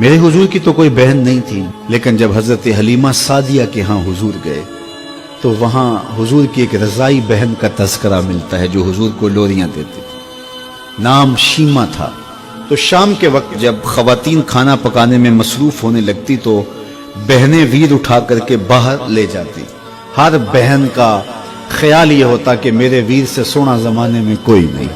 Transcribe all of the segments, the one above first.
میرے हुजूर की तो कोई बहन नहीं थी, लेकिन जब हजरत हलीमा सादिया के यहाँ हुजूर गए तो वहाँ हुजूर की एक रज़ाई बहन का तज़किरा मिलता है जो हुजूर को लोरियां देती थी। नाम शीमा था। तो शाम के वक्त जब ख़वातीन खाना पकाने में मसरूफ़ होने लगती तो बहनें वीर उठा करके बाहर ले जाती। हर बहन का ख्याल ये होता कि मेरे वीर से सोना ज़माने में कोई नहीं।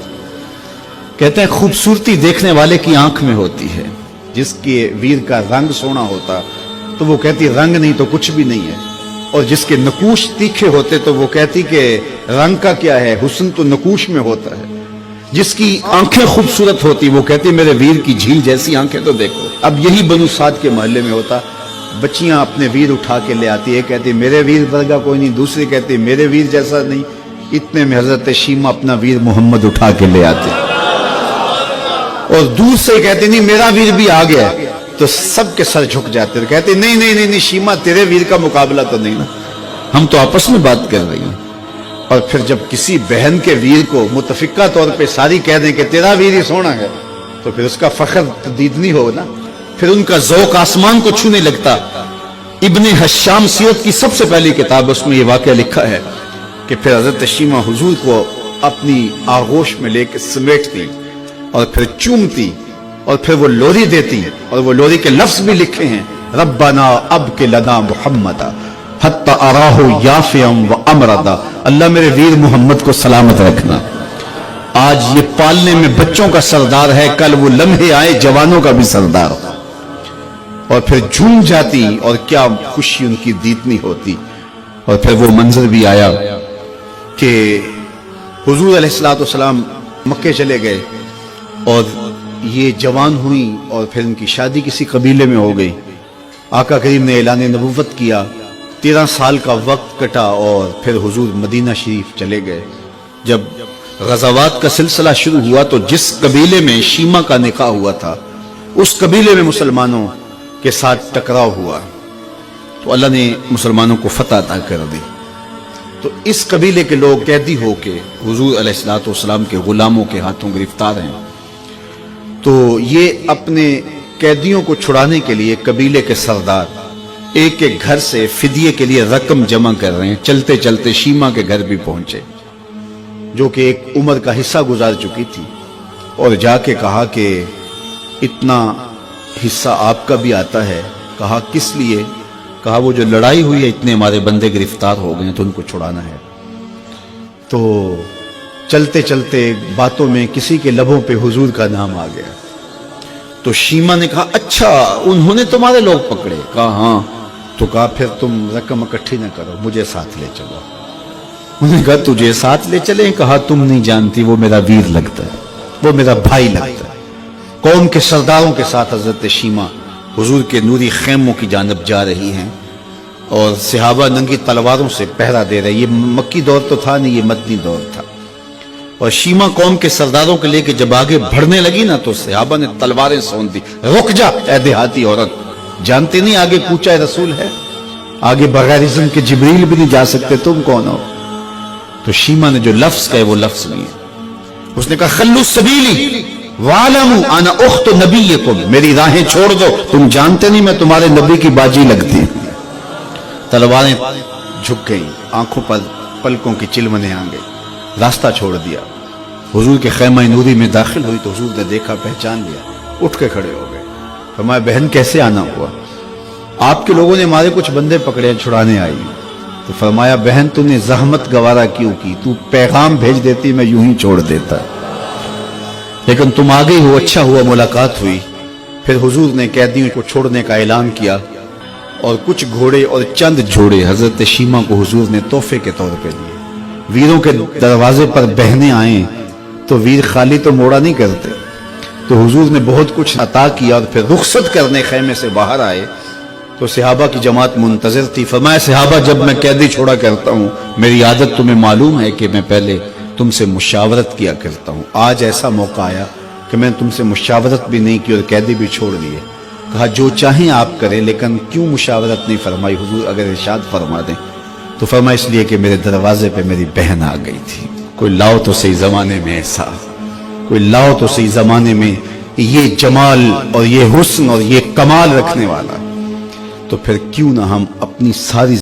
कहते हैं खूबसूरती देखने वाले की आंख में होती है। जिसके वीर का रंग सोना होता तो वो कहती रंग नहीं तो कुछ भी नहीं है, और जिसके नकूश तीखे होते तो वो कहती कि रंग का क्या है, हुस्न तो नकूश में होता है। जिसकी आंखें खूबसूरत होती वो कहती मेरे वीर की झील जैसी आंखें तो देखो। अब यही बनु साद के मोहल्ले में होता, बच्चियां अपने वीर उठा के ले आती, एक कहती मेरे वीर वर्गा कोई नहीं, दूसरी कहती मेरे वीर जैसा नहीं। इतने में हजरत शीमा अपना वीर मोहम्मद उठा के ले आते और दूर से कहते नहीं मेरा वीर भी आ गया, तो सबके सर झुक जाते थे, कहते नहीं नहीं नहीं नहीं शीमा तेरे वीर का मुकाबला तो नहीं ना, हम तो आपस में बात कर रही हैं। और फिर जब किसी बहन के वीर को मुतफिका तौर पे सारी कह दें कि तेरा वीर ही सोना है, तो फिर उसका फख्र तदीदनी हो ना, फिर उनका ज़ौक़ आसमान को छूने लगता। इब्ने हश्शाम सीरत की सबसे पहली किताब, उसमें यह वाक़या लिखा है कि फिर हज़रत शीमा हुजूर को अपनी आगोश में लेकर समेटती और फिर चूमती और फिर वो लोरी देती, और वो लोरी के लफ्ज भी लिखे हैं, रब्बना अब के लना मुहम्मदा हत्ता अराहु याफियम व अमरदा, अल्लाह मेरे वीर मोहम्मद को सलामत रखना। आज ये पालने में बच्चों का सरदार है, कल वो लम्हे आए जवानों का भी सरदार हो। और फिर झूम जाती और क्या खुशी उनकी दीदनी होती। और फिर वो मंजर भी आया कि हुजूर अलैहिस्सलाम मक्के चले गए और ये जवान हुई और फिर उनकी शादी किसी कबीले में हो गई। आका करीम ने ऐलान नबुव्वत किया, 13 साल का वक्त कटा और फिर हुजूर मदीना शरीफ चले गए। जब गज़ावात का सिलसिला शुरू हुआ तो जिस कबीले में शीमा का निकाह हुआ था उस कबीले में मुसलमानों के साथ टकराव हुआ तो अल्लाह ने मुसलमानों को फतह अता कर दी। तो इस कबीले के लोग कैदी होके हुजूर अलैहिस्सलाम के गुलामों के हाथों गिरफ्तार हैं। तो ये अपने कैदियों को छुड़ाने के लिए कबीले के सरदार एक एक घर से फिदिये के लिए रकम जमा कर रहे हैं। चलते चलते शीमा के घर भी पहुंचे जो कि एक उम्र का हिस्सा गुजार चुकी थी, और जाके कहा कि इतना हिस्सा आपका भी आता है। कहा किस लिए? कहा वो जो लड़ाई हुई है इतने हमारे बंदे गिरफ्तार हो गए तो उनको छुड़ाना है। तो चलते चलते बातों में किसी के लबों पे हुजूर का नाम आ गया। तो शीमा ने कहा अच्छा उन्होंने तुम्हारे लोग पकड़े? कहा हाँ। तो कहा फिर तुम रकम इकट्ठी न करो, मुझे साथ ले चलो। उन्होंने कहा तुझे साथ ले चले? कहा तुम नहीं जानती वो मेरा वीर लगता है, वो मेरा भाई लगता है। कौम के सरदारों के साथ हजरत शीमा हुजूर के नूरी खेमों की जानब जा रही हैं और सहाबा नंगी तलवारों से पहरा दे रहे। ये मक्की दौर तो था नहीं, ये मदनी दौर था। और शीमा कौम के सरदारों के लेके जब आगे बढ़ने लगी ना तो सहाबा ने तलवारें सौंप दी। रुक जा ऐ देहाती औरत, जानते नहीं आगे कूचा रसूल है, आगे बगैर इज़्न के जिब्रील भी नहीं जा सकते, तुम कौन हो? तो शीमा ने जो लफ्ज कहे वो लफ्ज नहीं है। उसने कहा खल्लू सबीली वालमू अना उख्त नबीयकुम, मेरी राहें छोड़ दो, तुम जानते नहीं मैं तुम्हारे नबी की बाजी लगती। तलवारें झुक गई, आंखों पर पलकों की चिलमने आ गई, रास्ता छोड़ दिया। हुजूर के खैमा नूरी में दाखिल हुई तो हुजूर ने देखा, पहचान लिया, उठ के खड़े हो गए। फरमाया बहन कैसे आना हुआ? आपके लोगों ने हमारे कुछ बंदे पकड़े, छुड़ाने आई। तो फरमाया बहन तूने जहमत गवारा क्यों की? तू पैगाम भेज देती मैं यूं ही छोड़ देता, लेकिन तुम आ गई हो, अच्छा हुआ मुलाकात हुई। फिर हुजूर ने कैदियों को छोड़ने का ऐलान किया और कुछ घोड़े और चंद जोड़े हजरत शीमा को हुजूर ने तोहफे के तौर पे दिए। वीरों के दरवाजे पर बहनें आए तो वीर खाली तो मोड़ा नहीं करते, तो हुजूर ने बहुत कुछ अता किया। और फिर रुखसत करने खैमे से बाहर आए तो सहाबा की जमात मुंतजिर थी। फरमाया सहाबा जब मैं कैदी छोड़ा करता हूँ मेरी आदत तुम्हें मालूम है कि मैं पहले तुमसे मुशावरत किया करता हूँ। आज ऐसा मौका आया कि मैंने तुमसे मुशावरत भी नहीं की और कैदी भी छोड़ दिए। कहा जो चाहें आप करें, लेकिन क्यों मुशावरत नहीं फरमाई? हुजूर अगर इरशाद फरमा दें। तो फरमा इसलिए कि मेरे दरवाजे पे मेरी बहन आ गई थी। कोई लाओ तो सही जमाने में ऐसा, कोई लाओ तो सही जमाने में یہ جمال اور یہ حسن اور یہ کمال رکھنے والا، تو پھر کیوں نہ ہم اپنی ساری